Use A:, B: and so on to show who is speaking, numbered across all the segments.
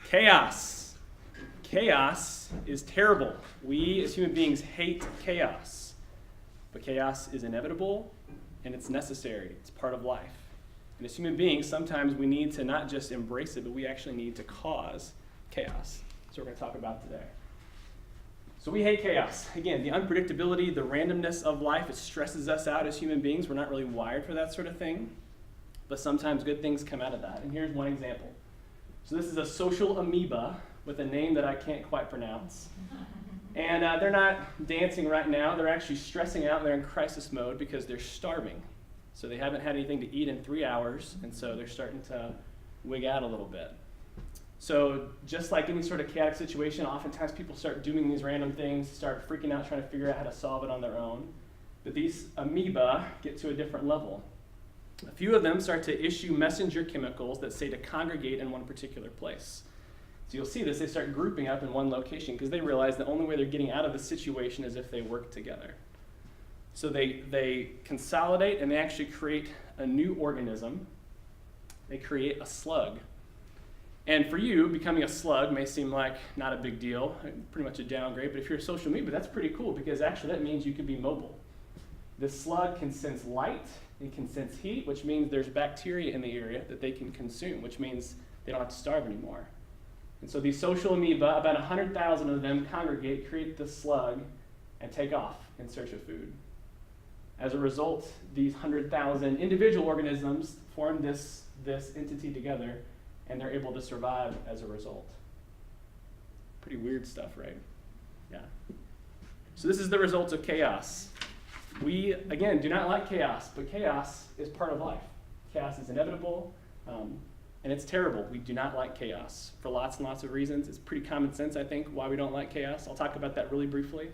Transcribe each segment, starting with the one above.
A: Chaos. Chaos is terrible. We as human beings hate chaos. But chaos is inevitable and it's necessary. It's part of life. And as human beings, sometimes we need to not just embrace it, but we actually need to cause chaos. That's what we're going to talk about today. So we hate chaos. Again, the unpredictability, the randomness of life, it stresses us out as human beings. We're not really wired for that sort of thing. But sometimes good things come out of that. And here's one example. So this is a social amoeba with a name that I can't quite pronounce. And they're not dancing right now. They're actually stressing out. They're in crisis mode because they're starving. So they haven't had anything to eat in 3 hours, and so they're starting to wig out a little bit. So just like any sort of chaotic situation, oftentimes people start doing these random things, start freaking out, trying to figure out how to solve it on their own. But these amoeba get to a different level. A few of them start to issue messenger chemicals that say to congregate in one particular place. So you'll see this, they start grouping up in one location because they realize the only way they're getting out of the situation is if they work together. So they consolidate and they actually create a new organism. They create a slug. And for you, becoming a slug may seem like not a big deal, pretty much a downgrade, but if you're a social amoeba, that's pretty cool because actually that means you can be mobile. This slug can sense light, it can sense heat, which means there's bacteria in the area that they can consume, which means they don't have to starve anymore. And so these social amoeba, about 100,000 of them congregate, create this slug, and take off in search of food. As a result, these 100,000 individual organisms form this entity together, and they're able to survive as a result. Pretty weird stuff, right? Yeah. So this is the result of chaos. We, again, do not like chaos, but chaos is part of life. Chaos is inevitable, and it's terrible. We do not like chaos for lots and lots of reasons. It's pretty common sense, I think, why we don't like chaos. I'll talk about that really briefly.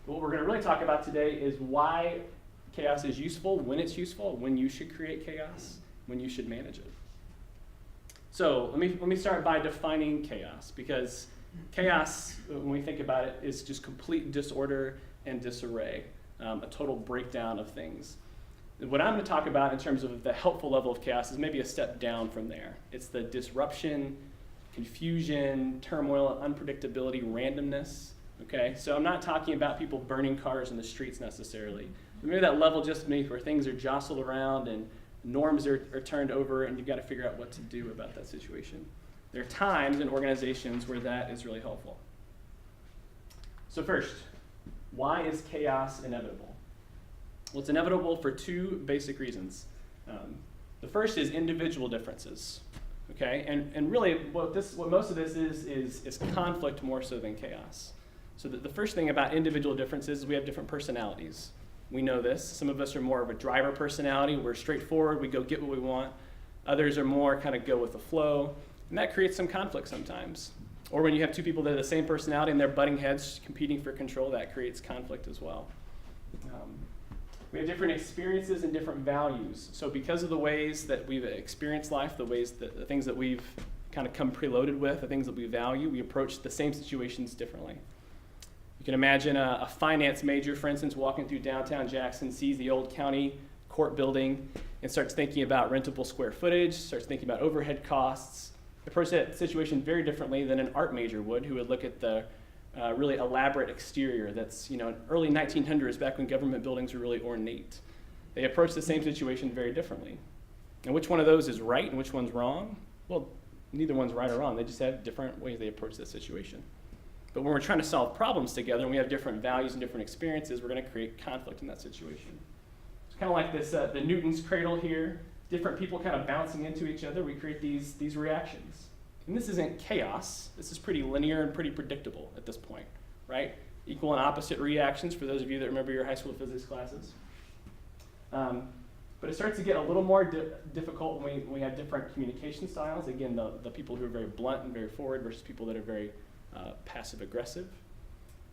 A: But what we're going to really talk about today is why chaos is useful, when it's useful, when you should create chaos, when you should manage it. So let me start by defining chaos, because chaos, when we think about it, is just complete disorder and disarray. A total breakdown of things. What I'm going to talk about in terms of the helpful level of chaos is maybe a step down from there. It's the disruption, confusion, turmoil, unpredictability, randomness. Okay, so I'm not talking about people burning cars in the streets necessarily. Maybe that level just beneath where things are jostled around and norms are turned over and you've got to figure out what to do about that situation. There are times in organizations where that is really helpful. So first, why is chaos inevitable? Well, it's inevitable for two basic reasons. The first is individual differences, okay? And really, what most of this is conflict more so than chaos. So the first thing about individual differences is we have different personalities. We know this. Some of us are more of a driver personality. We're straightforward. We go get what we want. Others are more kind of go with the flow. And that creates some conflict sometimes. Or when you have two people that have the same personality and they're butting heads, competing for control, that creates conflict as well. We have different experiences and different values. So because of the ways that we've experienced life, the things that we've kind of come preloaded with, the things that we value, we approach the same situations differently. You can imagine a finance major, for instance, walking through downtown Jackson, sees the old county court building, and starts thinking about rentable square footage, starts thinking about overhead costs, approach that situation very differently than an art major would, who would look at the really elaborate exterior that's, early 1900s, back when government buildings were really ornate. They approach the same situation very differently. And which one of those is right and which one's wrong? Well, neither one's right or wrong. They just have different ways they approach the situation. But when we're trying to solve problems together and we have different values and different experiences, we're going to create conflict in that situation. It's kind of like this, the Newton's cradle here, different people kind of bouncing into each other. We create these reactions. And this isn't chaos. This is pretty linear and pretty predictable at this point, right? Equal and opposite reactions for those of you that remember your high school physics classes. But it starts to get a little more difficult when we have different communication styles. Again, the people who are very blunt and very forward versus people that are very passive-aggressive.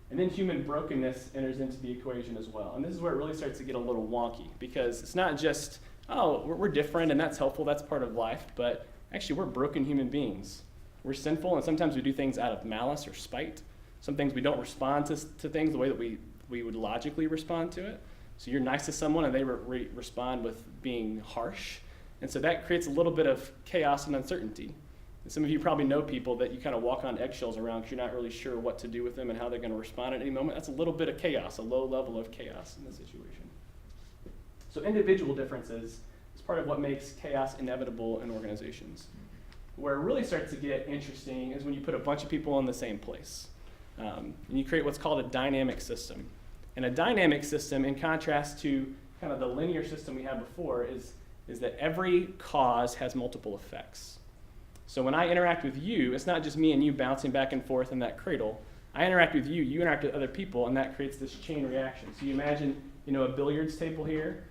A: And then human brokenness enters into the equation as well. And this is where it really starts to get a little wonky, because it's not just, we're different and that's helpful, that's part of life, but actually we're broken human beings. We're sinful, and sometimes we do things out of malice or spite. Some things we don't respond to things the way that we would logically respond to it. So you're nice to someone and they respond with being harsh. And so that creates a little bit of chaos and uncertainty. Some of you probably know people that you kind of walk on eggshells around because you're not really sure what to do with them and how they're going to respond at any moment. That's a little bit of chaos, a low level of chaos in this situation. So individual differences is part of what makes chaos inevitable in organizations. Where it really starts to get interesting is when you put a bunch of people in the same place. And you create what's called a dynamic system. And a dynamic system, in contrast to kind of the linear system we had before, is that every cause has multiple effects. So when I interact with you, it's not just me and you bouncing back and forth in that cradle. I interact with you, you interact with other people, and that creates this chain reaction. So you imagine, a billiards table here.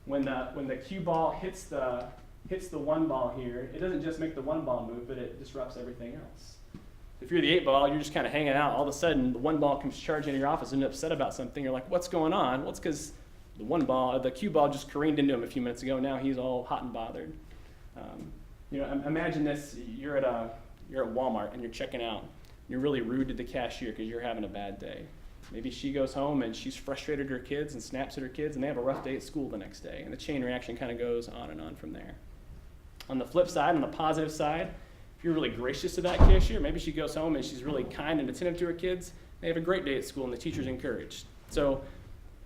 A: When the cue ball hits the one ball here, it doesn't just make the one ball move, but it disrupts everything else. If you're the 8 ball, you're just kind of hanging out. All of a sudden, the one ball comes charging into your office and you're upset about something. You're like, what's going on? Well, it's because the cue ball just careened into him a few minutes ago. Now he's all hot and bothered. Imagine this: you're at Wymore and you're checking out. You're really rude to the cashier because you're having a bad day. Maybe she goes home and she's frustrated at her kids and snaps at her kids, and they have a rough day at school the next day. And the chain reaction kind of goes on and on from there. On the flip side, on the positive side, if you're really gracious to that cashier, maybe she goes home and she's really kind and attentive to her kids. They have a great day at school and the teacher's encouraged. So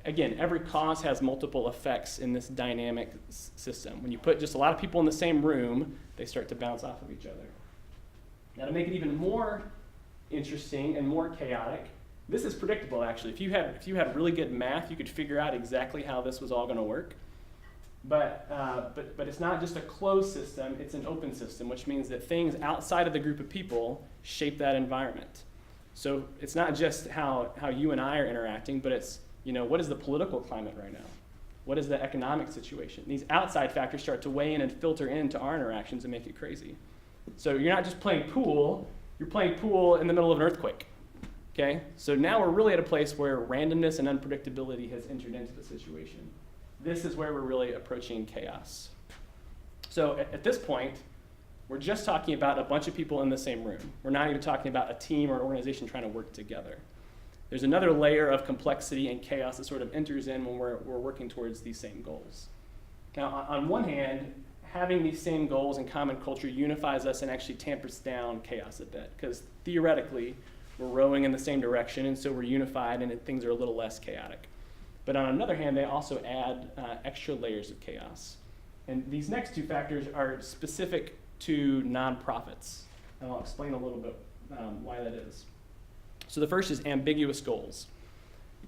A: again, every cause has multiple effects in this dynamic system. When you put just a lot of people in the same room, they start to bounce off of each other. Now, to make it even more interesting and more chaotic, this is predictable, actually. If you had really good math, you could figure out exactly how this was all going to work. But it's not just a closed system, it's an open system, which means that things outside of the group of people shape that environment. So it's not just how you and I are interacting, but it's, what is the political climate right now? What is the economic situation? These outside factors start to weigh in and filter into our interactions and make it crazy. So you're not just playing pool, you're playing pool in the middle of an earthquake. Okay? So now we're really at a place where randomness and unpredictability has entered into the situation. This is where we're really approaching chaos. So at this point, we're just talking about a bunch of people in the same room. We're not even talking about a team or an organization trying to work together. There's another layer of complexity and chaos that sort of enters in when we're working towards these same goals. Now, on one hand, having these same goals and common culture unifies us and actually tampers down chaos a bit, because theoretically, we're rowing in the same direction, and so we're unified and things are a little less chaotic. But on another hand, they also add extra layers of chaos. And these next two factors are specific to nonprofits. And I'll explain a little bit why that is. So the first is ambiguous goals.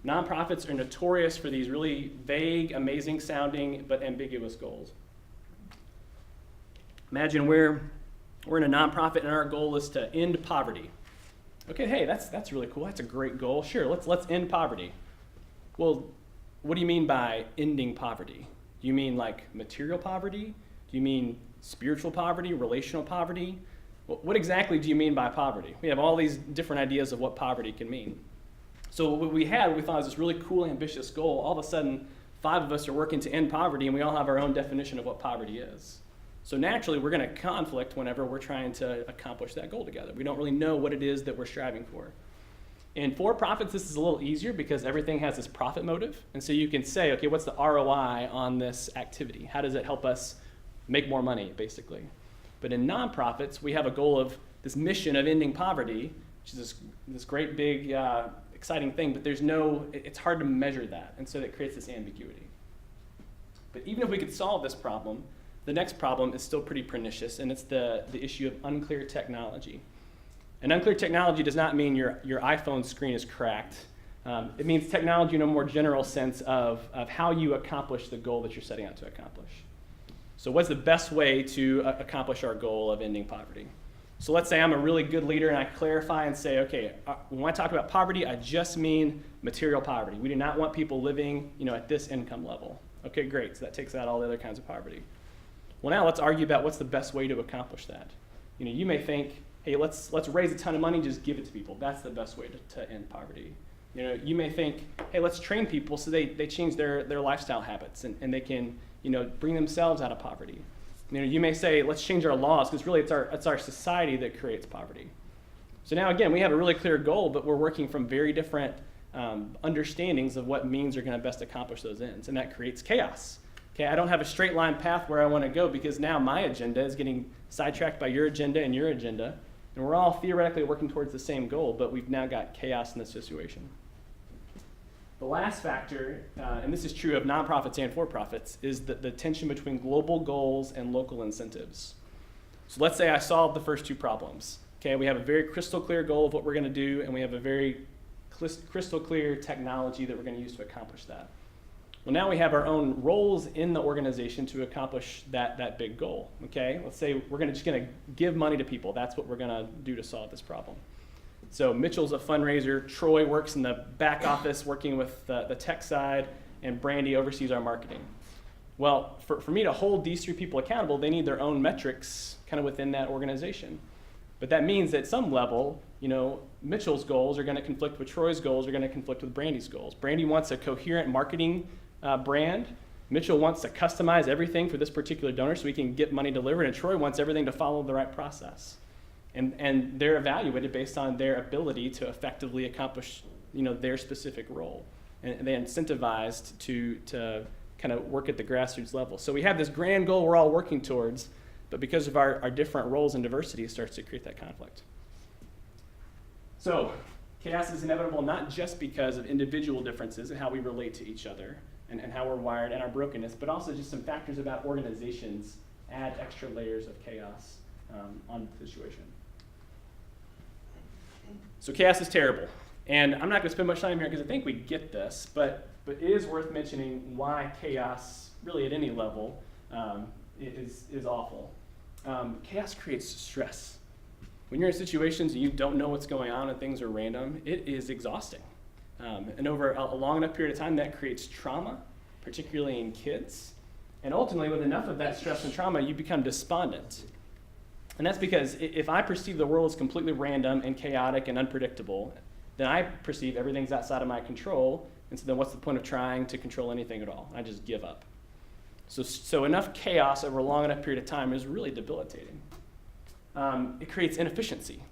A: Nonprofits are notorious for these really vague, amazing sounding, but ambiguous goals. Imagine we're in a nonprofit and our goal is to end poverty. Okay, hey, that's really cool. That's a great goal. Sure, let's end poverty. Well, what do you mean by ending poverty? Do you mean like material poverty? Do you mean spiritual poverty, relational poverty? What exactly do you mean by poverty? We have all these different ideas of what poverty can mean. So what we thought was this really cool, ambitious goal. All of a sudden, 5 of us are working to end poverty, and we all have our own definition of what poverty is. So naturally, we're going to conflict whenever we're trying to accomplish that goal together. We don't really know what it is that we're striving for. In for-profits, this is a little easier because everything has this profit motive. And so you can say, okay, what's the ROI on this activity? How does it help us make more money, basically? But in nonprofits, we have a goal of this mission of ending poverty, which is this great, big, exciting thing, but it's hard to measure that. And so that creates this ambiguity. But even if we could solve this problem, the next problem is still pretty pernicious, and it's the issue of unclear technology. And unclear technology does not mean your iPhone screen is cracked. It means technology in a more general sense of how you accomplish the goal that you're setting out to accomplish. So what's the best way to accomplish our goal of ending poverty? So let's say I'm a really good leader and I clarify and say, okay, when I talk about poverty, I just mean material poverty. We do not want people living, at this income level. Okay, great. So that takes out all the other kinds of poverty. Well, now let's argue about what's the best way to accomplish that. You may think, hey, let's raise a ton of money, just give it to people. That's the best way to end poverty. You may think, hey, let's train people so they change their lifestyle habits and they can, bring themselves out of poverty. You may say, let's change our laws because really it's our society that creates poverty. So now again, we have a really clear goal, but we're working from very different understandings of what means are going to best accomplish those ends, and that creates chaos. Okay, I don't have a straight line path where I want to go because now my agenda is getting sidetracked by your agenda and your agenda, and we're all theoretically working towards the same goal, but we've now got chaos in this situation. The last factor, and this is true of nonprofits and for-profits, is the tension between global goals and local incentives. So let's say I solved the first two problems. Okay, we have a very crystal clear goal of what we're going to do, and we have a very crystal clear technology that we're going to use to accomplish that. Well, now we have our own roles in the organization to accomplish that big goal. Okay, let's say we're just going to give money to people. That's what we're going to do to solve this problem. So Mitchell's a fundraiser, Troy works in the back office working with the tech side, and Brandy oversees our marketing. Well, for me to hold these three people accountable, they need their own metrics kind of within that organization. But that means at some level, Mitchell's goals are going to conflict with Troy's goals, are going to conflict with Brandy's goals. Brandy wants a coherent marketing brand. Mitchell wants to customize everything for this particular donor so we can get money delivered, and Troy wants everything to follow the right process. And they're evaluated based on their ability to effectively accomplish their specific role. And they're incentivized to kind of work at the grassroots level. So we have this grand goal we're all working towards, but because of our different roles and diversity, it starts to create that conflict. So chaos is inevitable not just because of individual differences in how we relate to each other and how we're wired and our brokenness, but also just some factors about organizations add extra layers of chaos on the situation. So chaos is terrible. And I'm not going to spend much time here because I think we get this, but it is worth mentioning why chaos, really at any level, is awful. Chaos creates stress. When you're in situations and you don't know what's going on and things are random, it is exhausting. And over a long enough period of time, that creates trauma, particularly in kids. And ultimately, with enough of that stress and trauma, you become despondent. And that's because if I perceive the world as completely random and chaotic and unpredictable, then I perceive everything's outside of my control, and so then what's the point of trying to control anything at all? I just give up. So enough chaos over a long enough period of time is really debilitating. It creates inefficiency.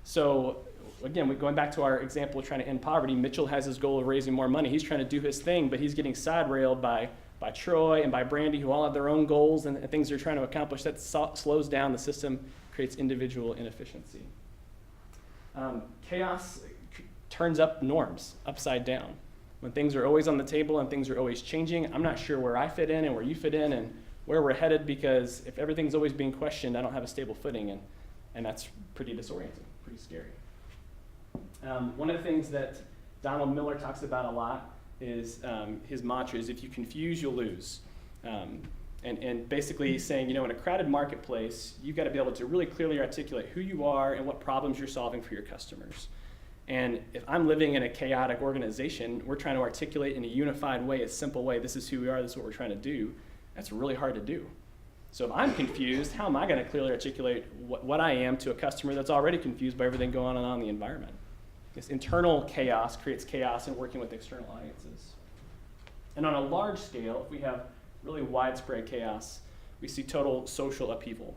A: So again, going back to our example of trying to end poverty, Mitchell has his goal of raising more money. He's trying to do his thing, but he's getting side-railed by Troy and by Brandy, who all have their own goals and things they're trying to accomplish. That slows down the system, creates individual inefficiency. Chaos turns up norms upside down. When things are always on the table and things are always changing, I'm not sure where I fit in and where you fit in and where we're headed, because if everything's always being questioned, I don't have a stable footing, and that's pretty disorienting, pretty scary. One of the things that Donald Miller talks about a lot is his mantra is, if you confuse, you'll lose. And basically he's saying, in a crowded marketplace, you've got to be able to really clearly articulate who you are and what problems you're solving for your customers. And if I'm living in a chaotic organization, we're trying to articulate in a unified way, a simple way, this is who we are, this is what we're trying to do. That's really hard to do. So if I'm confused, how am I going to clearly articulate what I am to a customer that's already confused by everything going on in the environment? This internal chaos creates chaos in working with external audiences. And on a large scale, if we have really widespread chaos, we see total social upheaval.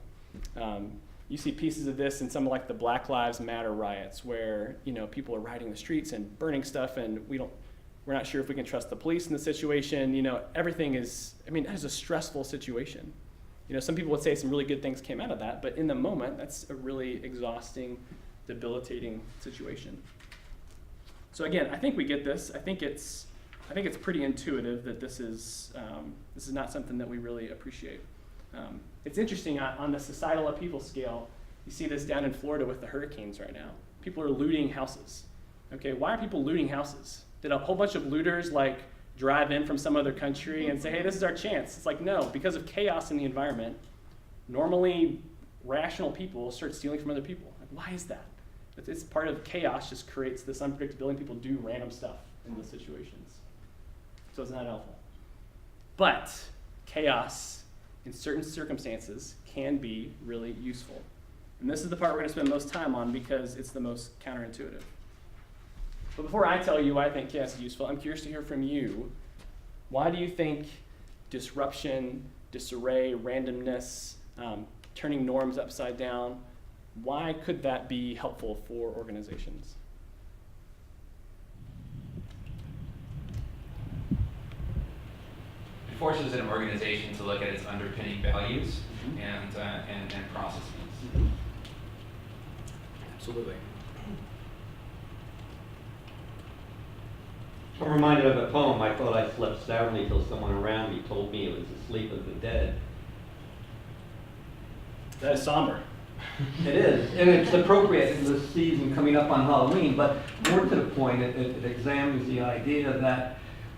A: You see pieces of this in some like the Black Lives Matter riots, where people are rioting the streets and burning stuff, and we're not sure if we can trust the police in the situation. Everything is, that is a stressful situation. Some people would say some really good things came out of that, but in the moment, that's a really exhausting, debilitating situation. So again, I think we get this. I think it's pretty intuitive that this is not something that we really appreciate. It's interesting on the societal upheaval scale. You see this down in Florida with the hurricanes right now. People are looting houses. Okay, why are people looting houses? Did a whole bunch of looters drive in from some other country and say, hey, this is our chance? It's like, no, because of chaos in the environment, normally rational people start stealing from other people. Why is that? It's part of chaos, just creates this unpredictability, and people do random stuff in those situations. So it's not helpful. But chaos, in certain circumstances, can be really useful. And this is the part we're going to spend most time on because it's the most counterintuitive. But before I tell you why I think chaos is useful, I'm curious to hear from you. Why do you think disruption, disarray, randomness, turning norms upside down, why could that be helpful for organizations?
B: forces an organization to look at its underpinning values and processes.
A: Absolutely.
C: I'm reminded of a poem. I thought I slept soundly till someone around me told me it was the sleep of the dead.
A: That is somber.
C: It is, and it's appropriate in this season coming up on Halloween, but more to the point, it examines the idea that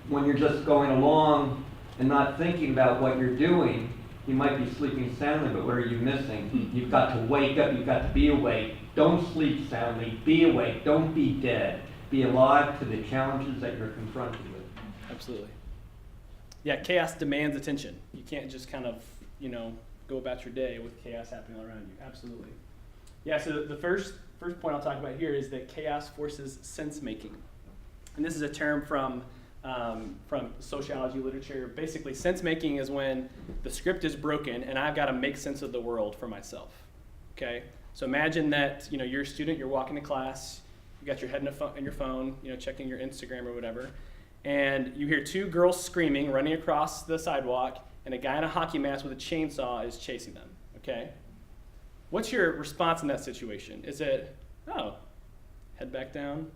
C: when you're just going along and not thinking about what you're doing, you might be sleeping soundly, but what are you missing? You've got to wake up, you've got to be awake. Don't sleep soundly, be awake, don't be dead. Be alive to the challenges that you're confronted with.
A: Absolutely. Yeah, chaos demands attention. You can't just kind of, go about your day with chaos happening all around you. Absolutely. Yeah, so the first point I'll talk about here is that chaos forces sense making. And this is a term from sociology literature. Basically, sense making is when the script is broken and I've got to make sense of the world for myself. Okay? So imagine that, you're a student, you're walking to class, you got your head in your phone, checking your Instagram or whatever, and you hear two girls screaming, running across the sidewalk, and a guy in a hockey mask with a chainsaw is chasing them, okay? What's your response in that situation? Is it, head back down?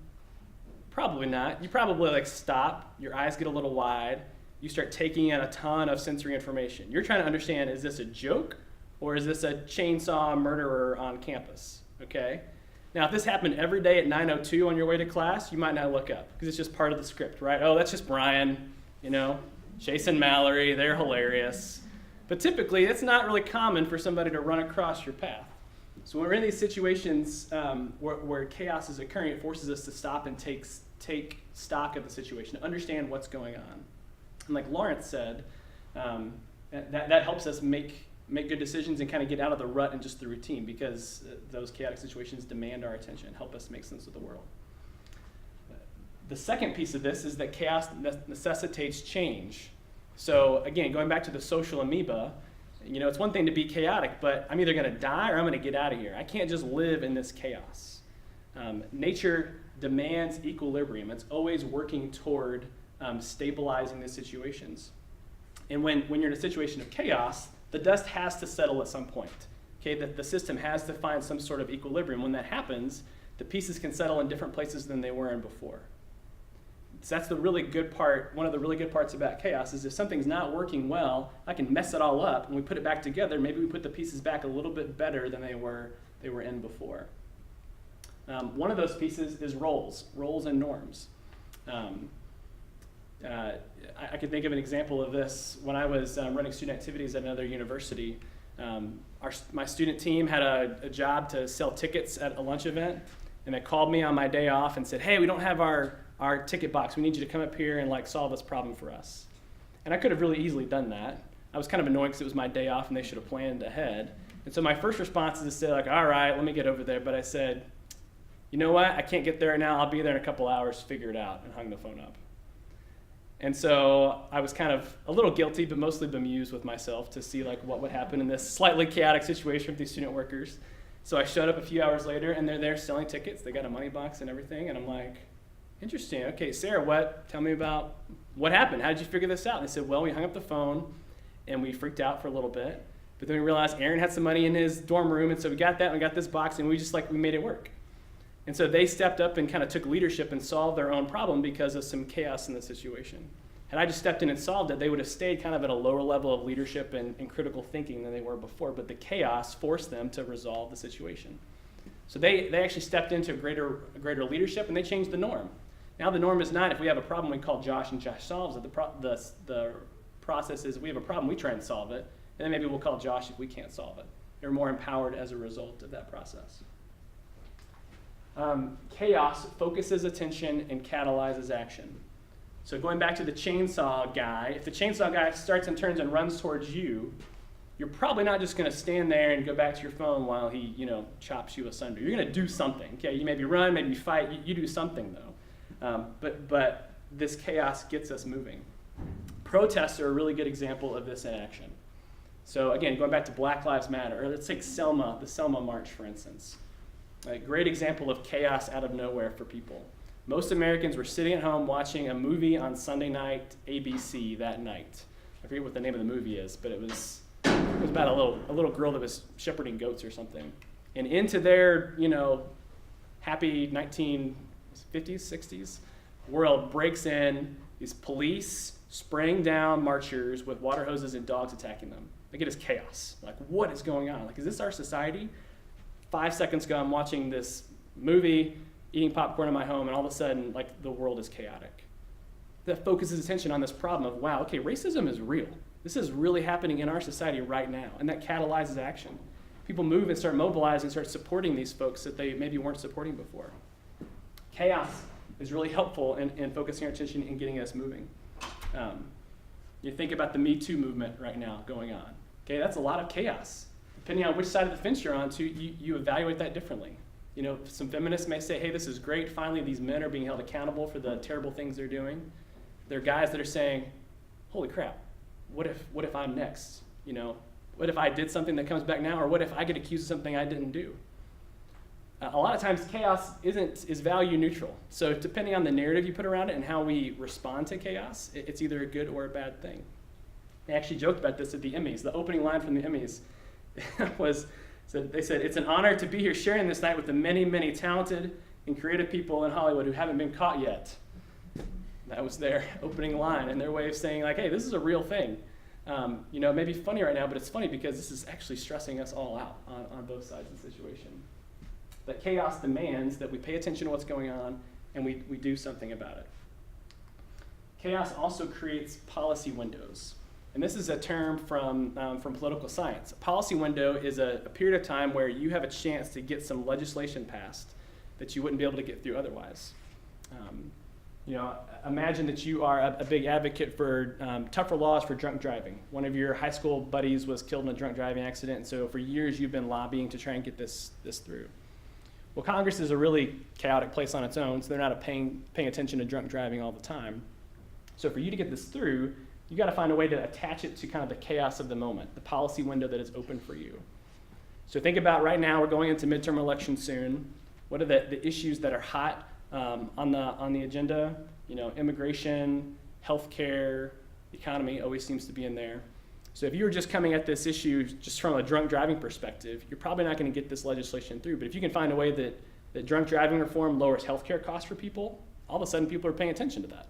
A: Probably not. You probably stop, your eyes get a little wide, you start taking in a ton of sensory information. You're trying to understand, is this a joke or is this a chainsaw murderer on campus, okay? Now, if this happened every day at 9:02 on your way to class, you might not look up because it's just part of the script, right? Oh, that's just Brian, Jason Mallory, they're hilarious. But typically, it's not really common for somebody to run across your path. So when we're in these situations where chaos is occurring, it forces us to stop and take stock of the situation, to understand what's going on. And like Lawrence said, that helps us make good decisions and kind of get out of the rut and just the routine, because those chaotic situations demand our attention, help us make sense of the world. The second piece of this is that chaos necessitates change. So again, going back to the social amoeba, it's one thing to be chaotic, but I'm either going to die or I'm going to get out of here. I can't just live in this chaos. Nature demands equilibrium. It's always working toward stabilizing the situations. And when you're in a situation of chaos, the dust has to settle at some point. Okay, the system has to find some sort of equilibrium. When that happens, the pieces can settle in different places than they were in before. So that's the really good part. One of the really good parts about chaos is if something's not working well, I can mess it all up. When we put it back together, maybe we put the pieces back a little bit better than they were in before. One of those pieces is roles and norms. I could think of an example of this. When I was running student activities at another university, my student team had a job to sell tickets at a lunch event, and they called me on my day off and said, hey, we don't have our ticket box. We need you to come up here and solve this problem for us. And I could have really easily done that. I was kind of annoyed because it was my day off and they should have planned ahead. And so my first response is to say all right, let me get over there. But I said, you know what? I can't get there now. I'll be there in a couple hours. Figure it out, and hung the phone up. And so I was kind of a little guilty, but mostly bemused with myself to see what would happen in this slightly chaotic situation with these student workers. So I showed up a few hours later, and they're there selling tickets. They got a money box and everything, and I'm like, interesting. Okay, Sarah, tell me about what happened. How did you figure this out? And they said, well, we hung up the phone, and we freaked out for a little bit. But then we realized Aaron had some money in his dorm room, and so we got that, and we got this box, and we just we made it work. And so they stepped up and kind of took leadership and solved their own problem because of some chaos in the situation. Had I just stepped in and solved it, they would have stayed kind of at a lower level of leadership and critical thinking than they were before, but the chaos forced them to resolve the situation. So they actually stepped into greater leadership, and they changed the norm. Now the norm is not if we have a problem, we call Josh and Josh solves it. The process is we have a problem, we try and solve it, and then maybe we'll call Josh if we can't solve it. They're more empowered as a result of that process. Chaos focuses attention and catalyzes action. So going back to the chainsaw guy, if the chainsaw guy starts and turns and runs towards you, you're probably not just going to stand there and go back to your phone while he, chops you asunder. You're going to do something. Okay, you maybe run, maybe fight. You do something though. But this chaos gets us moving. Protests are a really good example of this in action. So again, going back to Black Lives Matter, or let's take the Selma March, for instance. A great example of chaos out of nowhere for people. Most Americans were sitting at home watching a movie on Sunday night, ABC, that night. I forget what the name of the movie is, but it was about a little girl that was shepherding goats or something. And into their, happy 1950s, 60s world breaks in these police spraying down marchers with water hoses and dogs attacking them. Like, it is chaos. Like, what is going on? Like, is this our society? 5 seconds ago, I'm watching this movie, eating popcorn in my home, and all of a sudden, like, the world is chaotic. That focuses attention on this problem of, wow, okay, racism is real. This is really happening in our society right now, and that catalyzes action. People move and start mobilizing, start supporting these folks that they maybe weren't supporting before. Chaos is really helpful in focusing our attention and getting us moving. You think about the Me Too movement right now going on. Okay, that's a lot of chaos. Depending on which side of the fence you're on, you evaluate that differently. Some feminists may say, hey, this is great. Finally, these men are being held accountable for the terrible things they're doing. There are guys that are saying, holy crap, what if I'm next? What if I did something that comes back now? Or what if I get accused of something I didn't do? A lot of times chaos is value neutral. So depending on the narrative you put around it and how we respond to chaos, it's either a good or a bad thing. They actually joked about this at the Emmys. The opening line from the Emmys they said, it's an honor to be here sharing this night with the many, many talented and creative people in Hollywood who haven't been caught yet. That was their opening line and their way of saying, like, hey, this is a real thing. It may be funny right now, but it's funny because this is actually stressing us all out on both sides of the situation. That chaos demands that we pay attention to what's going on and we do something about it. Chaos also creates policy windows. And this is a term from political science. A policy window is a period of time where you have a chance to get some legislation passed that you wouldn't be able to get through otherwise. Imagine that you are a big advocate for tougher laws for drunk driving. One of your high school buddies was killed in a drunk driving accident, and so for years you've been lobbying to try and get this through. Well, Congress is a really chaotic place on its own, so they're not paying attention to drunk driving all the time. So for you to get this through, you got to find a way to attach it to kind of the chaos of the moment, the policy window that is open for you. So think about right now, we're going into midterm elections soon. What are the issues that are hot on the agenda? Immigration, healthcare, economy always seems to be in there. So if you were just coming at this issue just from a drunk driving perspective, you're probably not going to get this legislation through. But if you can find a way that drunk driving reform lowers healthcare costs for people, all of a sudden people are paying attention to that.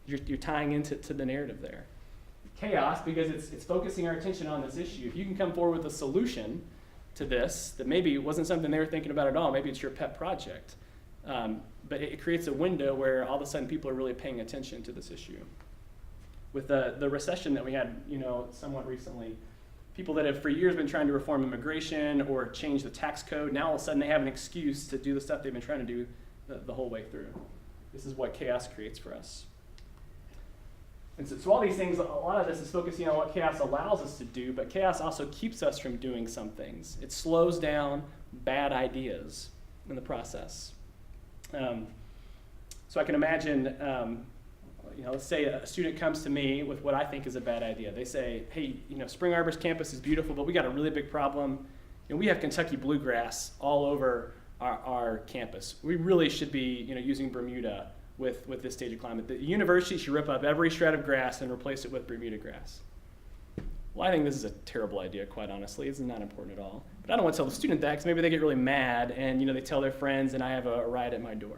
A: You're tying into the narrative there. Chaos, because it's focusing our attention on this issue. If you can come forward with a solution to this that maybe wasn't something they were thinking about at all, maybe it's your pet project, but it creates a window where all of a sudden people are really paying attention to this issue. With the recession that we had, somewhat recently, people that have for years been trying to reform immigration or change the tax code, now all of a sudden they have an excuse to do the stuff they've been trying to do the whole way through. This is what chaos creates for us. And so all these things, a lot of this is focusing on what chaos allows us to do, but chaos also keeps us from doing some things. It slows down bad ideas in the process. So I can imagine, let's say a student comes to me with what I think is a bad idea. They say, hey, Spring Arbor's campus is beautiful, but we got a really big problem. We have Kentucky bluegrass all over our campus. We really should be, using Bermuda with this stage of climate. The university should rip up every shred of grass and replace it with Bermuda grass. Well, I think this is a terrible idea, quite honestly. It's not important at all. But I don't want to tell the student that because maybe they get really mad and they tell their friends and I have a riot at my door.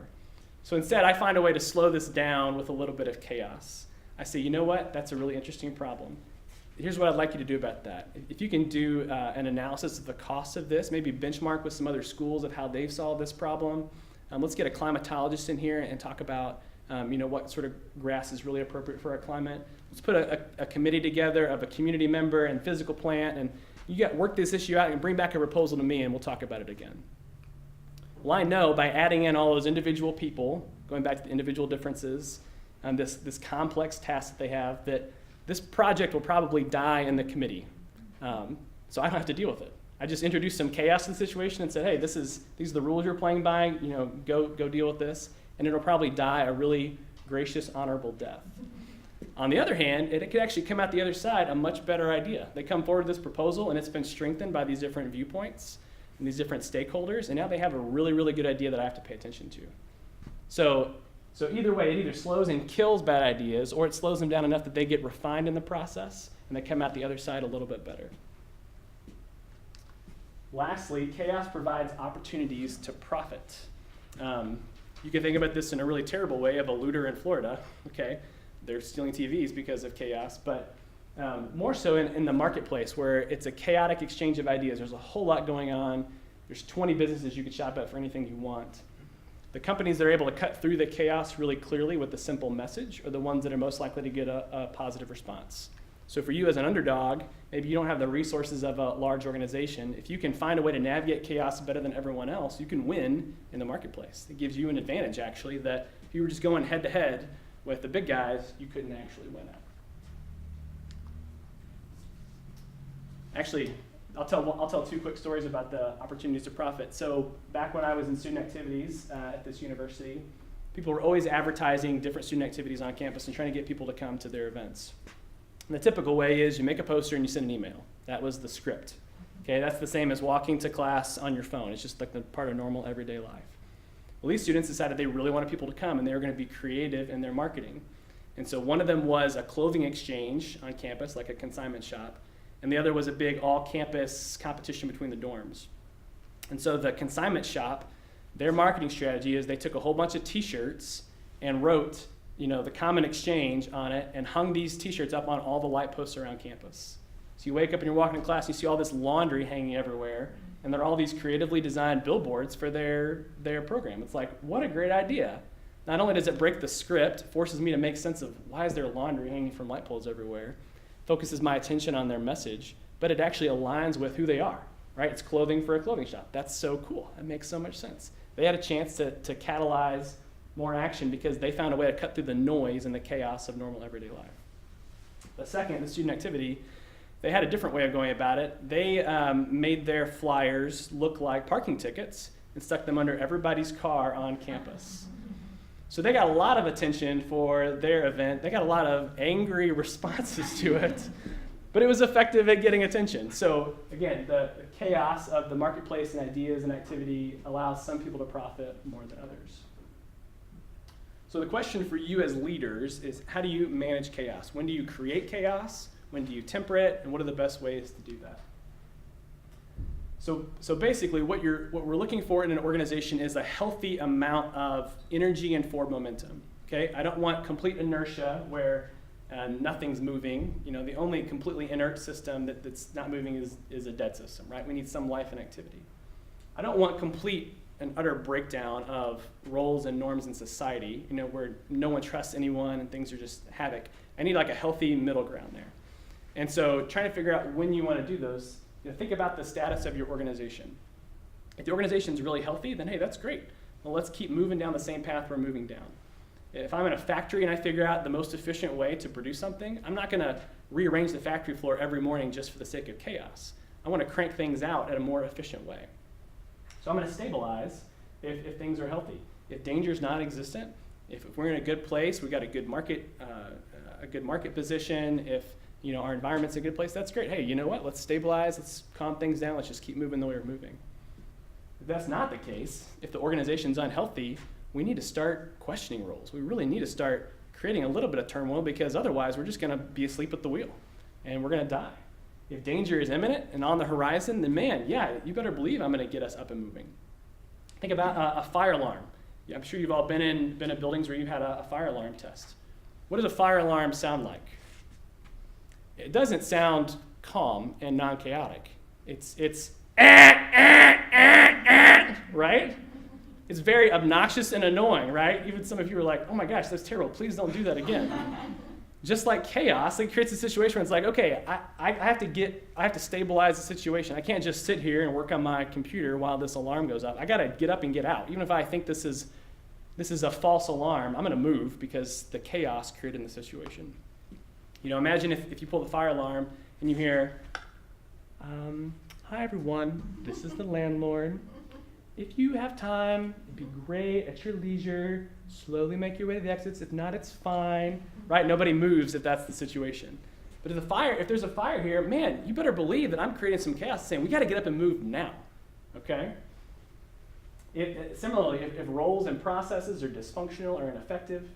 A: So instead, I find a way to slow this down with a little bit of chaos. I say, you know what? That's a really interesting problem. Here's what I'd like you to do about that. If you can do an analysis of the cost of this, maybe benchmark with some other schools of how they've solved this problem. Let's get a climatologist in here and talk about what sort of grass is really appropriate for our climate. Let's put a committee together of a community member and physical plant, and work this issue out and bring back a proposal to me, and we'll talk about it again. Well, I know by adding in all those individual people, going back to the individual differences, and this complex task that they have, that this project will probably die in the committee. So I don't have to deal with it. I just introduced some chaos to the situation and said, hey, these are the rules you're playing by, go deal with this, and it'll probably die a really gracious, honorable death. On the other hand, it could actually come out the other side a much better idea. They come forward with this proposal, and it's been strengthened by these different viewpoints and these different stakeholders, and now they have a really, really good idea that I have to pay attention to. So So either way, it either slows and kills bad ideas, or it slows them down enough that they get refined in the process, and they come out the other side a little bit better. Lastly, chaos provides opportunities to profit. You can think about this in a really terrible way of a looter in Florida, okay? They're stealing TVs because of chaos, but more so in the marketplace where it's a chaotic exchange of ideas. There's a whole lot going on. There's 20 businesses you could shop at for anything you want. The companies that are able to cut through the chaos really clearly with a simple message are the ones that are most likely to get a positive response. So for you as an underdog, maybe you don't have the resources of a large organization. If you can find a way to navigate chaos better than everyone else, you can win in the marketplace. It gives you an advantage, actually, that if you were just going head-to-head with the big guys, you couldn't actually win at. Actually, I'll tell two quick stories about the opportunities to profit. So back when I was in student activities at this university, people were always advertising different student activities on campus and trying to get people to come to their events. And the typical way is you make a poster and you send an email. That was the script. Okay, that's the same as walking to class on your phone. It's just like the part of normal everyday life. Well, these students decided they really wanted people to come and they were going to be creative in their marketing. And so one of them was a clothing exchange on campus, like a consignment shop. And the other was a big all-campus competition between the dorms. And so the consignment shop, their marketing strategy is they took a whole bunch of T-shirts and wrote, the common exchange on it and hung these T-shirts up on all the light posts around campus. So you wake up and you're walking to class and you see all this laundry hanging everywhere, and there are all these creatively designed billboards for their program. It's like, what a great idea. Not only does it break the script, it forces me to make sense of why is there laundry hanging from light poles everywhere, focuses my attention on their message, but it actually aligns with who they are, right? It's clothing for a clothing shop. That's so cool. That makes so much sense. They had a chance to catalyze more action because they found a way to cut through the noise and the chaos of normal everyday life. The second, the student activity, they had a different way of going about it. They made their flyers look like parking tickets and stuck them under everybody's car on campus. So they got a lot of attention for their event. They got a lot of angry responses to it, but it was effective at getting attention. So again, the chaos of the marketplace and ideas and activity allows some people to profit more than others. So the question for you as leaders is, how do you manage chaos? When do you create chaos? When do you temper it? And what are the best ways to do that? So basically, what we're looking for in an organization is a healthy amount of energy and forward momentum. Okay, I don't want complete inertia where nothing's moving. The only completely inert system that's not moving is a dead system, right? We need some life and activity. I don't want complete and utter breakdown of roles and norms in society, where no one trusts anyone and things are just havoc. I need like a healthy middle ground there. And so trying to figure out when you want to do those, think about the status of your organization. If the organization's really healthy, then hey, that's great. Well, let's keep moving down the same path we're moving down. If I'm in a factory and I figure out the most efficient way to produce something, I'm not going to rearrange the factory floor every morning just for the sake of chaos. I want to crank things out at a more efficient way. So I'm going to stabilize if things are healthy. If danger is non-existent, if we're in a good place, we've got a good market position, if our environment's a good place, that's great. Hey, you know what? Let's stabilize, let's calm things down, let's just keep moving the way we're moving. If that's not the case, if the organization's unhealthy, we need to start questioning roles. We really need to start creating a little bit of turmoil because otherwise we're just going to be asleep at the wheel and we're going to die. If danger is imminent and on the horizon, then man, yeah, you better believe I'm going to get us up and moving. Think about a fire alarm. Yeah, I'm sure you've all been in buildings where you've had a fire alarm test. What does a fire alarm sound like? It doesn't sound calm and non-chaotic. It's right? It's very obnoxious and annoying, right? Even some of you are like, oh my gosh, that's terrible. Please don't do that again. Just like chaos, it creates a situation where it's like, okay, I have to stabilize the situation. I can't just sit here and work on my computer while this alarm goes off. I got to get up and get out. Even if I think this is a false alarm, I'm going to move because the chaos created in the situation. Imagine if you pull the fire alarm and you hear, hi everyone, this is the landlord. If you have time, it'd be great at your leisure. Slowly make your way to the exits. If not, it's fine. Right? Nobody moves if that's the situation. But if there's a fire here, man, you better believe that I'm creating some chaos saying we got to get up and move now. Okay? Similarly, if roles and processes are dysfunctional or ineffective,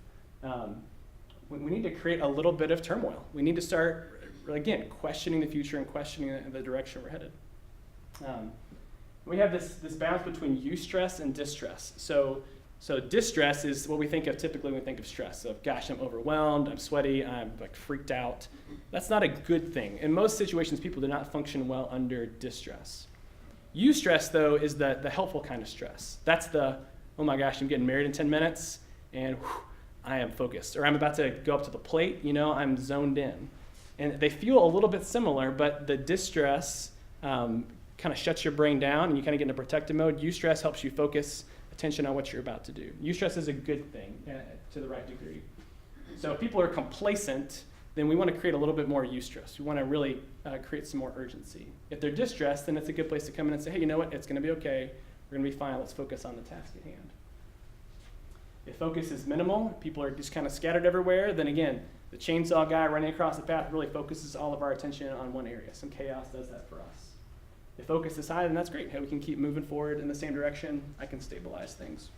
A: we need to create a little bit of turmoil. We need to start, again, questioning the future and questioning the direction we're headed. We have this balance between eustress and distress. So distress is what we think of typically when we think of stress. So, gosh, I'm overwhelmed, I'm sweaty, I'm like freaked out. That's not a good thing. In most situations, people do not function well under distress. Eustress, though, is the helpful kind of stress. That's the, oh my gosh, I'm getting married in 10 minutes, and whew, I am focused. Or I'm about to go up to the plate, I'm zoned in. And they feel a little bit similar, but the distress kind of shuts your brain down, and you kind of get into protective mode. Eustress helps you focus attention on what you're about to do. Eustress is a good thing to the right degree. So if people are complacent, then we want to create a little bit more eustress. We want to really create some more urgency. If they're distressed, then it's a good place to come in and say, hey, you know what? It's going to be okay. We're going to be fine. Let's focus on the task at hand. If focus is minimal, people are just kind of scattered everywhere, then again, the chainsaw guy running across the path really focuses all of our attention on one area. Some chaos does that for us. If focus is high, then that's great. Hey, we can keep moving forward in the same direction. I can stabilize things.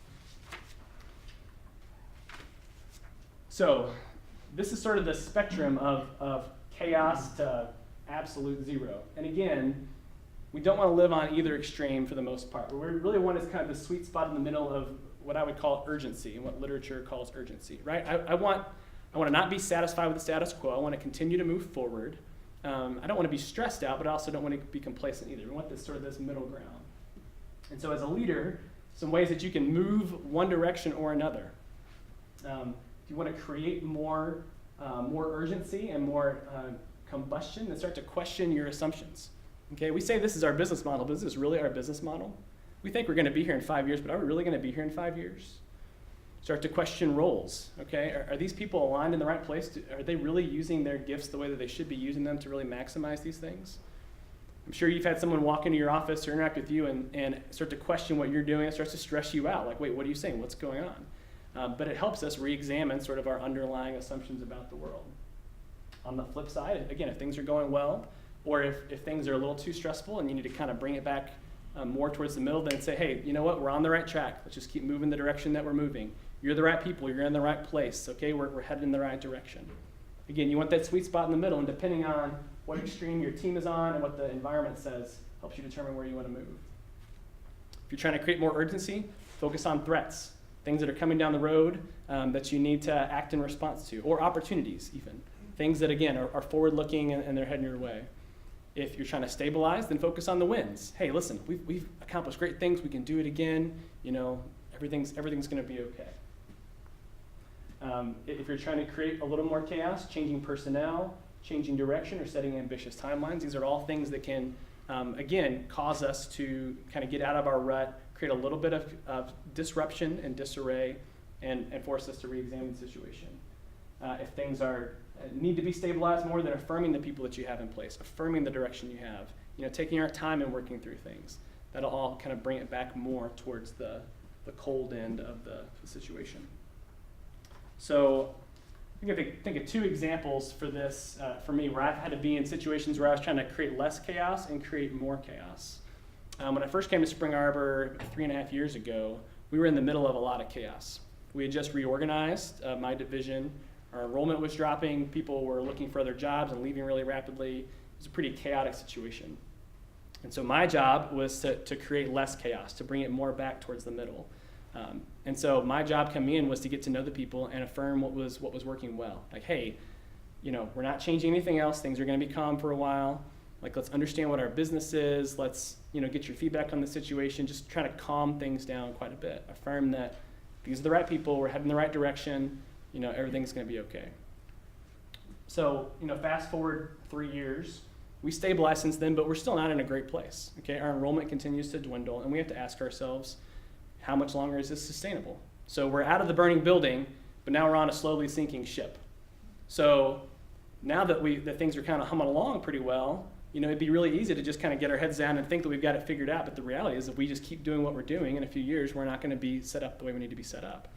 A: So this is sort of the spectrum of chaos to absolute zero. And again, we don't want to live on either extreme for the most part. What we really want is kind of the sweet spot in the middle of what I would call urgency and what literature calls urgency, right? I want to not be satisfied with the status quo. I want to continue to move forward. I don't want to be stressed out, but I also don't want to be complacent either. We want this middle ground. And so as a leader, some ways that you can move one direction or another. If you want to create more urgency and more combustion, then start to question your assumptions. Okay, we say this is our business model, but is this really our business model? We think we're going to be here in 5 years, but are we really going to be here in 5 years? Start to question roles, okay? Are these people aligned in the right place? Are they really using their gifts the way that they should be using them to really maximize these things? I'm sure you've had someone walk into your office or interact with you and start to question what you're doing. It starts to stress you out. Like, wait, what are you saying? What's going on? But it helps us re-examine sort of our underlying assumptions about the world. On the flip side, again, if things are going well, or if things are a little too stressful and you need to kind of bring it back more towards the middle, then say, hey, you know what, we're on the right track. Let's just keep moving the direction that we're moving. You're the right people, you're in the right place, okay? We're headed in the right direction. Again, you want that sweet spot in the middle, and depending on what extreme your team is on and what the environment says, helps you determine where you want to move. If you're trying to create more urgency, focus on threats, things that are coming down the road that you need to act in response to, or opportunities even. Things that, again, are forward-looking and they're heading your way. If you're trying to stabilize, then focus on the wins. Hey, listen, we've accomplished great things. We can do it again. Everything's going to be okay. If you're trying to create a little more chaos, changing personnel, changing direction, or setting ambitious timelines, these are all things that can, again, cause us to kind of get out of our rut, create a little bit of disruption and disarray, and force us to re-examine the situation. If things need to be stabilized more, then affirming the people that you have in place, affirming the direction you have, taking our time and working through things. That'll all kind of bring it back more towards the cold end of the situation. So I think of two examples for this, for me, where I've had to be in situations where I was trying to create less chaos and create more chaos. When I first came to Spring Arbor 3.5 years ago, we were in the middle of a lot of chaos. We had just reorganized my division. Our enrollment was dropping. People were looking for other jobs and leaving really rapidly. It was a pretty chaotic situation. And so my job was to create less chaos, to bring it more back towards the middle. And so my job coming in was to get to know the people and affirm what was working well. Like, hey, we're not changing anything else. Things are going to be calm for a while. Like, let's understand what our business is. Let's, get your feedback on the situation. Just try to calm things down quite a bit. Affirm that these are the right people. We're heading in the right direction. Everything's going to be okay. So, fast forward 3 years. We stabilized since then, but we're still not in a great place. Okay, our enrollment continues to dwindle, and we have to ask ourselves, how much longer is this sustainable? So we're out of the burning building, but now we're on a slowly sinking ship. So now that things are kind of humming along pretty well, it'd be really easy to just kind of get our heads down and think that we've got it figured out. But the reality is, if we just keep doing what we're doing, in a few years, we're not going to be set up the way we need to be set up.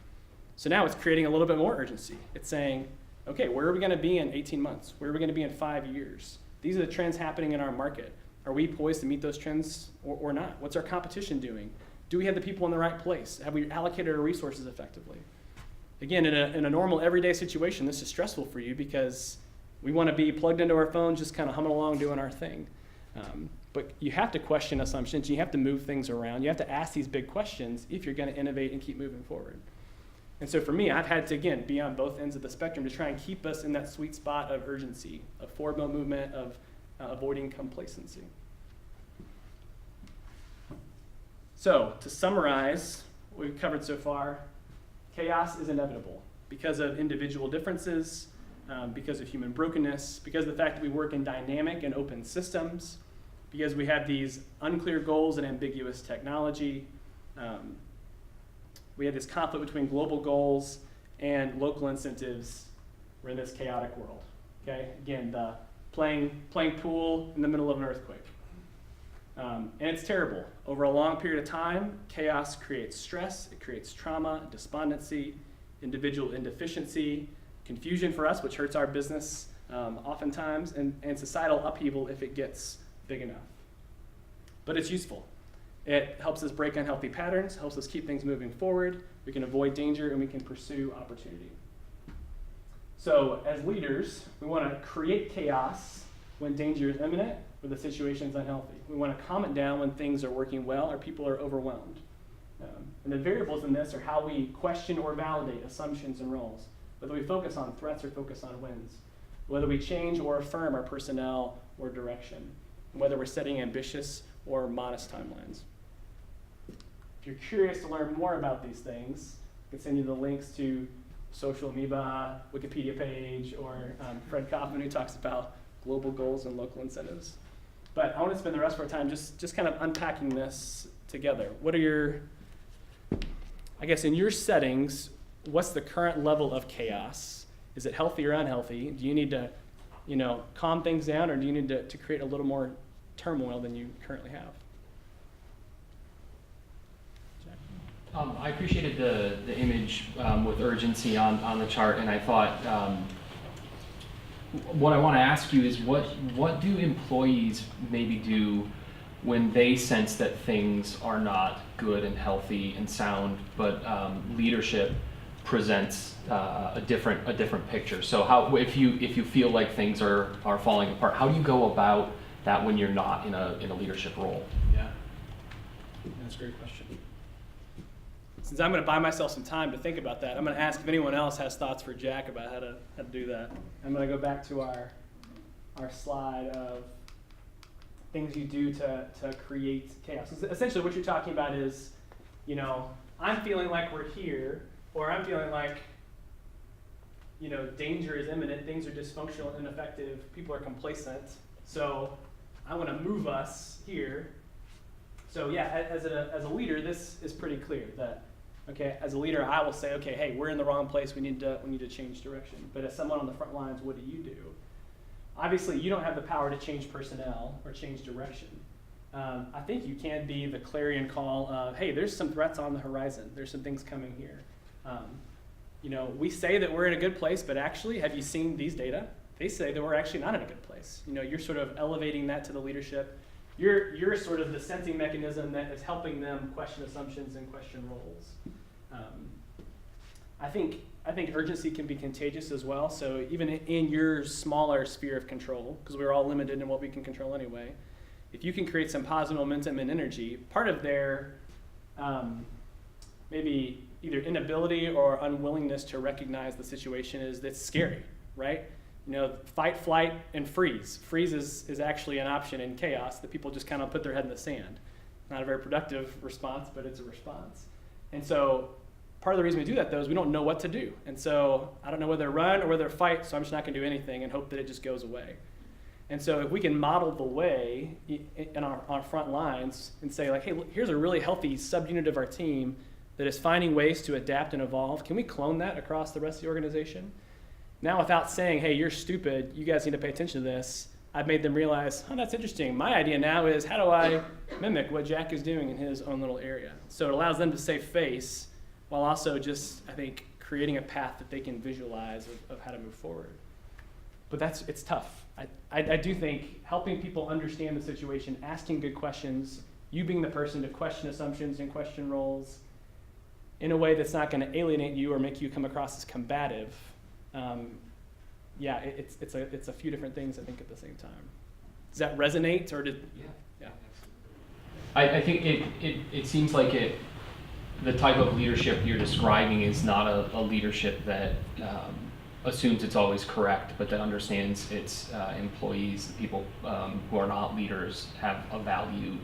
A: So now it's creating a little bit more urgency. It's saying, okay, where are we going to be in 18 months? Where are we going to be in 5 years? These are the trends happening in our market. Are we poised to meet those trends or not? What's our competition doing? Do we have the people in the right place? Have we allocated our resources effectively? Again, in a normal everyday situation, this is stressful for you because we want to be plugged into our phones, just kind of humming along, doing our thing. But you have to question assumptions. You have to move things around. You have to ask these big questions if you're going to innovate and keep moving forward. And so for me, I've had to, again, be on both ends of the spectrum to try and keep us in that sweet spot of urgency, of forward movement, of avoiding complacency. So to summarize what we've covered so far, chaos is inevitable because of individual differences, because of human brokenness, because of the fact that we work in dynamic and open systems, because we have these unclear goals and ambiguous technology. We have this conflict between global goals and local incentives. We're in this chaotic world. Okay, again, the playing pool in the middle of an earthquake. And it's terrible. Over a long period of time, chaos creates stress, it creates trauma, despondency, individual inefficiency, confusion for us, which hurts our business oftentimes, and societal upheaval if it gets big enough. But it's useful. It helps us break unhealthy patterns, helps us keep things moving forward, we can avoid danger, and we can pursue opportunity. So as leaders, we want to create chaos when danger is imminent or the situation is unhealthy. We want to calm it down when things are working well or people are overwhelmed. And the variables in this are how we question or validate assumptions and roles, whether we focus on threats or focus on wins, whether we change or affirm our personnel or direction, and whether we're setting ambitious or modest timelines. If you're curious to learn more about these things, I can send you the links to Social Amoeba, Wikipedia page, or Fred Kaufman, who talks about global goals and local incentives. But I want to spend the rest of our time just kind of unpacking this together. What are your, I guess in your settings, what's the current level of chaos? Is it healthy or unhealthy? Do you need to, calm things down, or do you need to create a little more turmoil than you currently have?
D: I appreciated the image with urgency on the chart, and I thought what I want to ask you is what do employees maybe do when they sense that things are not good and healthy and sound, but leadership presents a different picture? So how, if you feel like things are falling apart, how do you go about that when you're not in a leadership role?
A: Yeah, that's a great question. Since I'm going to buy myself some time to think about that, I'm going to ask if anyone else has thoughts for Jack about how to do that. I'm going to go back to our slide of things you do to create chaos. Essentially what you're talking about is, I'm feeling like we're here, or I'm feeling like, danger is imminent, things are dysfunctional and ineffective, people are complacent, so I want to move us here. So yeah, as a leader, this is pretty clear that, okay, as a leader, I will say, okay, hey, we're in the wrong place. We need to change direction. But as someone on the front lines, what do you do? Obviously, you don't have the power to change personnel or change direction. I think you can be the clarion call of, hey, there's some threats on the horizon. There's some things coming here. We say that we're in a good place, but actually, have you seen these data? They say that we're actually not in a good place. You're sort of elevating that to the leadership. You're sort of the sensing mechanism that is helping them question assumptions and question roles. I think urgency can be contagious as well. So even in your smaller sphere of control, because we're all limited in what we can control anyway, if you can create some positive momentum and energy, part of their maybe either inability or unwillingness to recognize the situation is that's scary, right? Fight, flight, and freeze. Freeze is actually an option in chaos that people just kind of put their head in the sand. Not a very productive response, but it's a response. And so part of the reason we do that, though, is we don't know what to do. And so I don't know whether to run or whether to fight, so I'm just not going to do anything and hope that it just goes away. And so if we can model the way in our front lines and say, like, hey, look, here's a really healthy subunit of our team that is finding ways to adapt and evolve. Can we clone that across the rest of the organization? Now, without saying, hey, you're stupid, you guys need to pay attention to this, I've made them realize, oh, that's interesting. My idea now is, how do I mimic what Jack is doing in his own little area? So it allows them to save face while also just, I think, creating a path that they can visualize of how to move forward. But it's tough. I do think helping people understand the situation, asking good questions, you being the person to question assumptions and question roles in a way that's not going to alienate you or make you come across as combative. It's a few different things, I think, at the same time. Does that resonate, or did? Yeah.
D: I think it seems like the type of leadership you're describing is not a leadership that assumes it's always correct, but that understands its employees, the people who are not leaders, have a value.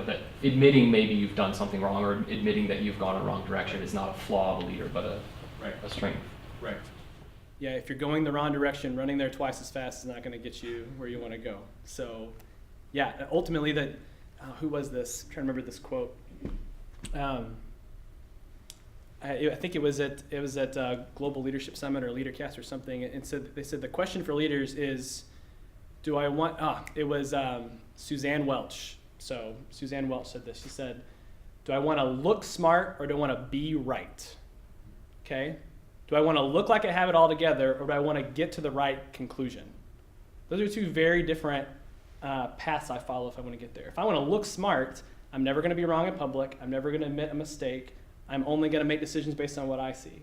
D: That admitting maybe you've done something wrong or admitting that you've gone a wrong direction is not a flaw of a leader, but a strength.
A: Right. Yeah, if you're going the wrong direction, running there twice as fast is not going to get you where you want to go. So, yeah, ultimately, who was this? I'm trying to remember this quote. I think it was at Global Leadership Summit or LeaderCast or something. And they said the question for leaders is, do I want? It was Suzanne Welch. So Suzanne Welch said this. She said, do I want to look smart or do I want to be right? Okay? Do I want to look like I have it all together, or do I want to get to the right conclusion? Those are two very different paths I follow if I want to get there. If I want to look smart, I'm never going to be wrong in public. I'm never going to admit a mistake. I'm only going to make decisions based on what I see.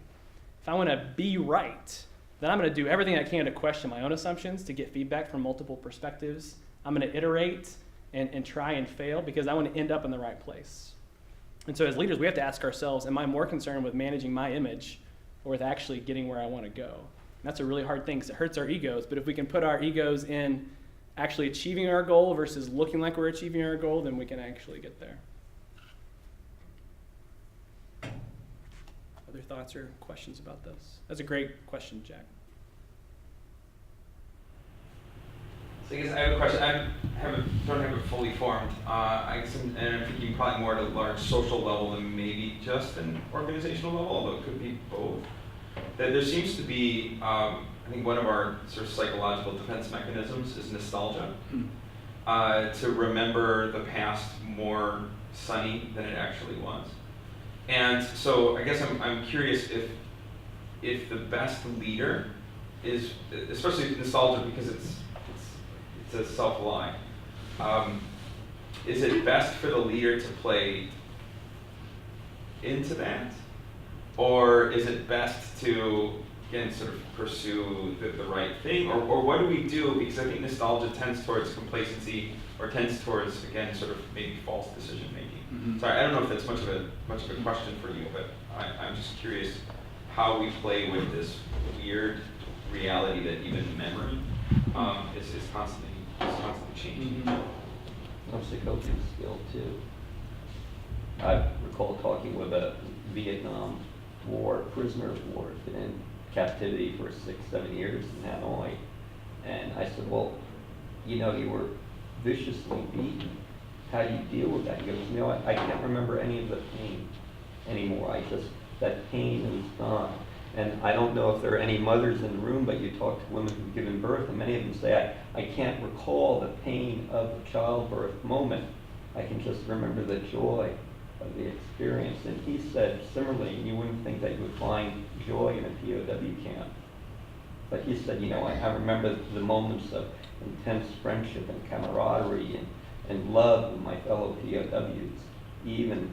A: If I want to be right, then I'm going to do everything I can to question my own assumptions, to get feedback from multiple perspectives. I'm going to iterate and try and fail because I want to end up in the right place. And so as leaders, we have to ask ourselves, am I more concerned with managing my image or with actually getting where I want to go? And that's a really hard thing because it hurts our egos. But if we can put our egos in actually achieving our goal versus looking like we're achieving our goal, then we can actually get there. Other thoughts or questions about this? That's a great question, Jack.
B: So I guess I have a question. Don't have it fully formed. I guess I'm thinking probably more at a large social level than maybe just an organizational level, although it could be both. That there seems to be, I think one of our sort of psychological defense mechanisms is nostalgia. To remember the past more sunny than it actually was. And so I guess I'm curious if the best leader is, especially nostalgia because it's a self-lie. Is it best for the leader to play into that? Or is it best to, again, sort of pursue the right thing? Or what do we do? Because I think nostalgia tends towards complacency or tends towards, again, sort of maybe false decision making.
A: Mm-hmm.
B: Sorry, I don't know if that's much of a question for you, but I'm just curious how we play with this weird reality that even memory is constantly changing.
C: Mm-hmm. It's a coaching skill too. I recall talking with a Vietnam War prisoner of war, been in captivity for 6-7 years in Hanoi, and I said, well, you were viciously beaten. How do you deal with that? He goes, I can't remember any of the pain anymore. That pain is gone. And I don't know if there are any mothers in the room, but you talk to women who've given birth, and many of them say, I can't recall the pain of the childbirth moment. I can just remember the joy of the experience. And he said, similarly, and you wouldn't think that you would find joy in a POW camp, but he said, I remember the moments of intense friendship and camaraderie and love with my fellow POWs. Even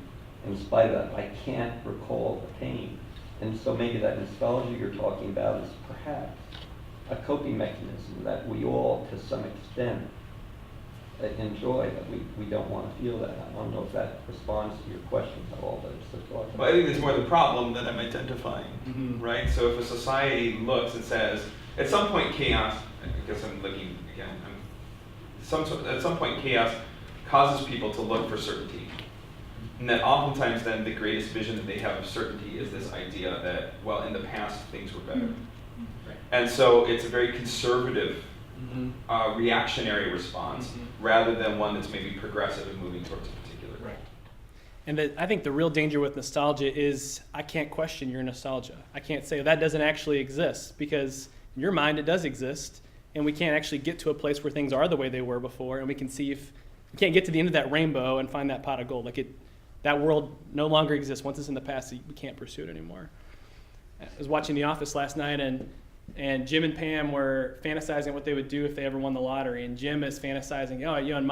C: in spite of that, I can't recall the pain. And so maybe that nostalgia you're talking about is perhaps a coping mechanism that we all, to some extent, enjoy, but we don't want to feel that. I don't know if that responds to your question at all, but it's a thought.
B: Well, I think it's more the problem that I'm identifying, right? So if a society looks and says, at some point chaos, I guess I'm looking again, at some point chaos causes people to look for certainty. And that oftentimes then the greatest vision that they have of certainty is this idea that, well, in the past things were better. Right. And so it's a very conservative, reactionary response rather than one that's maybe progressive and moving towards a particular goal.
A: Right. And I think the real danger with nostalgia is I can't question your nostalgia. I can't say that doesn't actually exist, because in your mind it does exist, and we can't actually get to a place where things are the way they were before, and we can see if we can't get to the end of that rainbow and find that pot of gold. That world no longer exists. Once it's in the past, we can't pursue it anymore. I was watching The Office last night, and Jim and Pam were fantasizing what they would do if they ever won the lottery. And Jim is fantasizing, in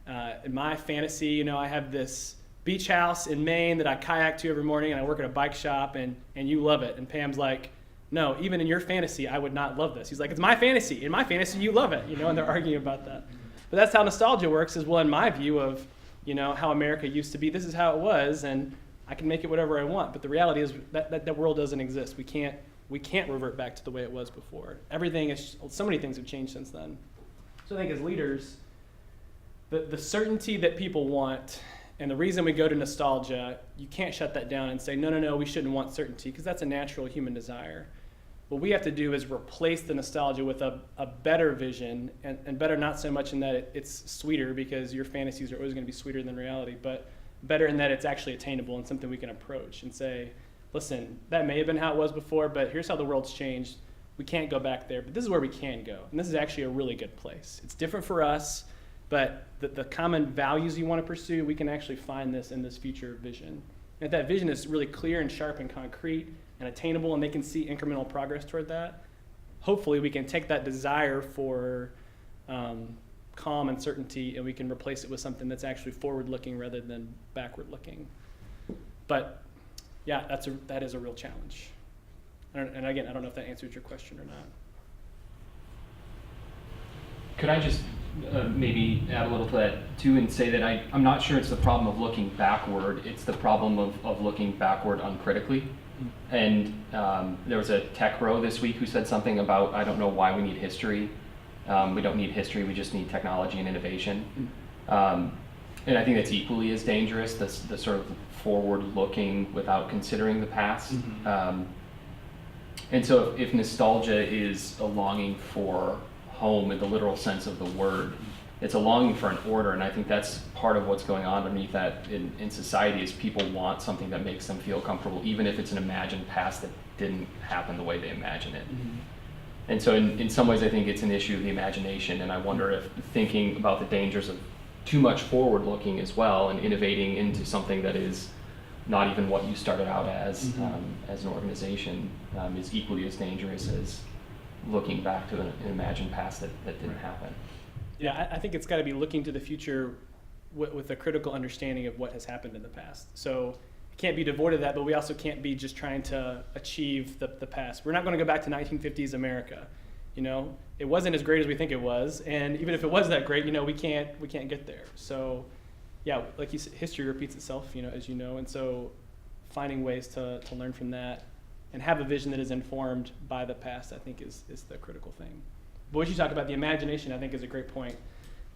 A: In my fantasy, I have this beach house in Maine that I kayak to every morning, and I work at a bike shop, and you love it. And Pam's like, no, even in your fantasy, I would not love this. He's like, it's my fantasy. In my fantasy, you love it, and they're arguing about that. But that's how nostalgia works, is, well, in my view of, how America used to be, this is how it was, and I can make it whatever I want. But the reality is that world doesn't exist. We can't revert back to the way it was before. So many things have changed since then. So I think as leaders, the certainty that people want, and the reason we go to nostalgia, you can't shut that down and say, no, we shouldn't want certainty, because that's a natural human desire. What we have to do is replace the nostalgia with a better vision, and better not so much in that it's sweeter, because your fantasies are always going to be sweeter than reality, but better in that it's actually attainable and something we can approach and say, listen, that may have been how it was before, but here's how the world's changed. We can't go back there, but this is where we can go. And this is actually a really good place. It's different for us, but the common values you want to pursue, we can actually find this in this future vision. And if that vision is really clear and sharp and concrete and attainable, and they can see incremental progress toward that, hopefully we can take that desire for calm and certainty, and we can replace it with something that's actually forward-looking rather than backward-looking. But yeah, that is a real challenge. And again, I don't know if that answered your question or not.
D: Could I just maybe add a little to that too, and say that I'm not sure it's the problem of looking backward, it's the problem of looking backward uncritically. And there was a tech bro this week who said something about, I don't know why we need history. We don't need history, we just need technology and innovation. And I think that's equally as dangerous, the sort of forward-looking without considering the past. And so if nostalgia is a longing for home in the literal sense of the word, it's a longing for an order, and I think that's part of what's going on underneath that in society, is people want something that makes them feel comfortable, even if it's an imagined past that didn't happen the way they imagine it. And so in some ways I think it's an issue of the imagination, and I wonder if thinking about the dangers of too much forward looking as well and innovating into something that is not even what you started out as an organization is equally as dangerous as looking back to an imagined past that didn't happen.
A: Yeah, I think it's got to be looking to the future with a critical understanding of what has happened in the past. So it can't be devoid of that, but we also can't be just trying to achieve the past. We're not going to go back to 1950s America. It wasn't as great as we think it was, and even if it was that great, we can't get there. So yeah, like you said, history repeats itself, as you know, and so finding ways to learn from that and have a vision that is informed by the past, I think is the critical thing. But what you talk about, the imagination, I think is a great point.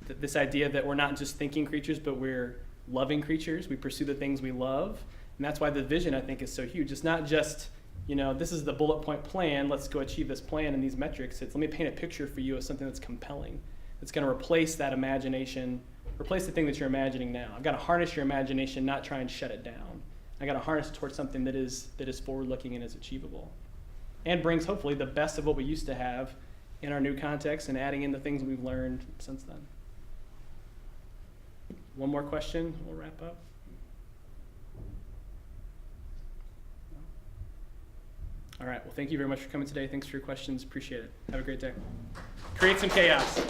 A: This idea that we're not just thinking creatures, but we're loving creatures. We pursue the things we love, and that's why the vision, I think, is so huge. It's not just, this is the bullet point plan, let's go achieve this plan and these metrics. It's let me paint a picture for you of something that's compelling. It's going to replace that imagination, replace the thing that you're imagining now. I've got to harness your imagination, not try and shut it down. I got to harness it towards something that is forward-looking and is achievable, and brings hopefully the best of what we used to have in our new context, and adding in the things we've learned since then. One more question, we'll wrap up. All right, well, thank you very much for coming today. Thanks for your questions, appreciate it. Have a great day. Create some chaos.